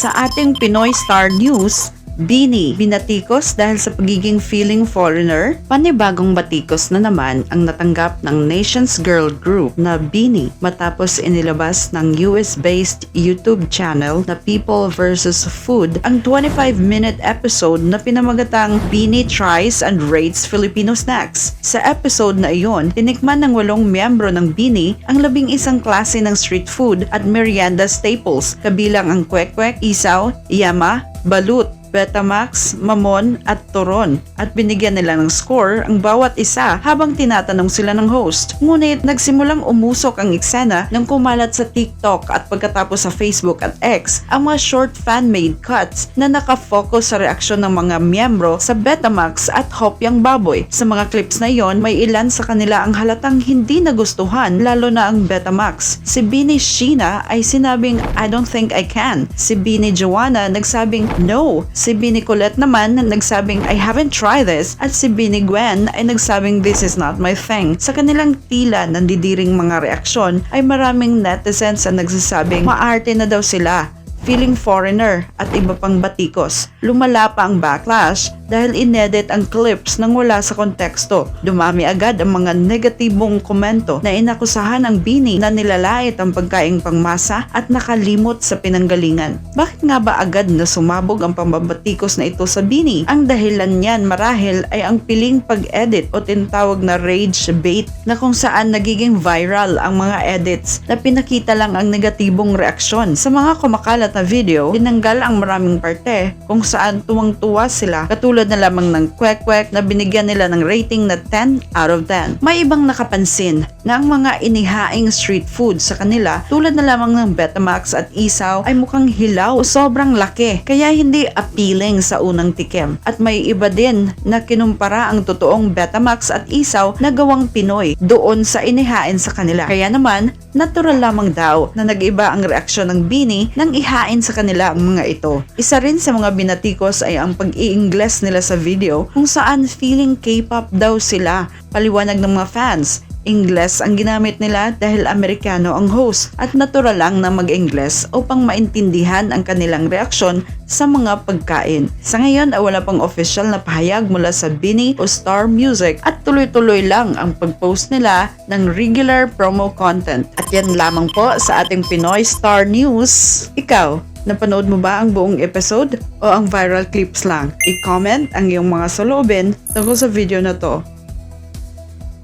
Sa ating Pinoy Star News, Bini, binatikos dahil sa pagiging feeling foreigner. Panibagong batikos na naman ang natanggap ng Nations Girl Group na Bini matapos inilabas ng US-based YouTube channel na People vs. Food ang 25-minute episode na pinamagatang Bini Tries and Rates Filipino Snacks. Sa episode na iyon, tinikman ng 8 miyembro ng Bini ang 11 klase ng street food at merienda staples, kabilang ang kwek-kwek, isaw, yama, balut, Betamax, Mamon at Turon, at binigyan nila ng score ang bawat isa habang tinatanong sila ng host. Ngunit nagsimulang umusok ang eksena nang kumalat sa TikTok at pagkatapos sa Facebook at X ang mga short fan-made cuts na nakafocus sa reaksyon ng mga miyembro sa Betamax at Hopyang Baboy. Sa mga clips na iyon, may ilan sa kanila ang halatang hindi nagustuhan, lalo na ang Betamax. Si Bini Sheena ay sinabing, "I don't think I can." Si Bini Joanna nagsabing, "No." Si Bini Colette naman nagsabing, "I haven't tried this." At si Bini Gwen ay nagsabing, "This is not my thing." Sa kanilang tila nandidiring mga reaksyon ay maraming netizens ang nagsasabing maarte na daw sila, feeling foreigner at iba pang batikos. Lumala pa ang backlash dahil inedit ang clips nang wala sa konteksto. Dumami agad ang mga negatibong komento na inakusahan ang Bini na nilalait ang pagkaing pangmasa at nakalimot sa pinanggalingan. Bakit nga ba agad na sumabog ang pambabatikos na ito sa Bini? Ang dahilan niyan marahil ay ang piling pag-edit o tinatawag na rage bait, na kung saan nagiging viral ang mga edits na pinakita lang ang negatibong reaksyon. Sa mga kumakalat na video, tinanggal ang maraming parte kung saan tuwang-tuwa sila, katulad na lamang ng kwek-kwek na binigyan nila ng rating na 10 out of 10. May ibang nakapansin na ang mga inihaing street food sa kanila, tulad na lamang ng Betamax at isaw, ay mukhang hilaw, sobrang laki, kaya hindi appealing sa unang tikim. At may iba din na kinumpara ang totoong Betamax at isaw na gawang Pinoy doon sa inihain sa kanila. Kaya naman, natural lamang daw na nag-iba ang reaksyon ng Bini nang ihain sa kanila ang mga ito. Isa rin sa mga binatikos ay ang pag-i-ingles nila sa video kung saan feeling K-pop daw sila. Paliwanag ng mga fans, Ingles ang ginamit nila dahil Amerikano ang host at natural lang na mag-Ingles upang maintindihan ang kanilang reaksyon sa mga pagkain. Sa ngayon ay wala pang official na pahayag mula sa Bini o Star Music at tuloy-tuloy lang ang pag-post nila ng regular promo content. At yan lamang po sa ating Pinoy Star News. Ikaw, napanood mo ba ang buong episode o ang viral clips lang? I-comment ang iyong mga saloobin tungkol sa video na to.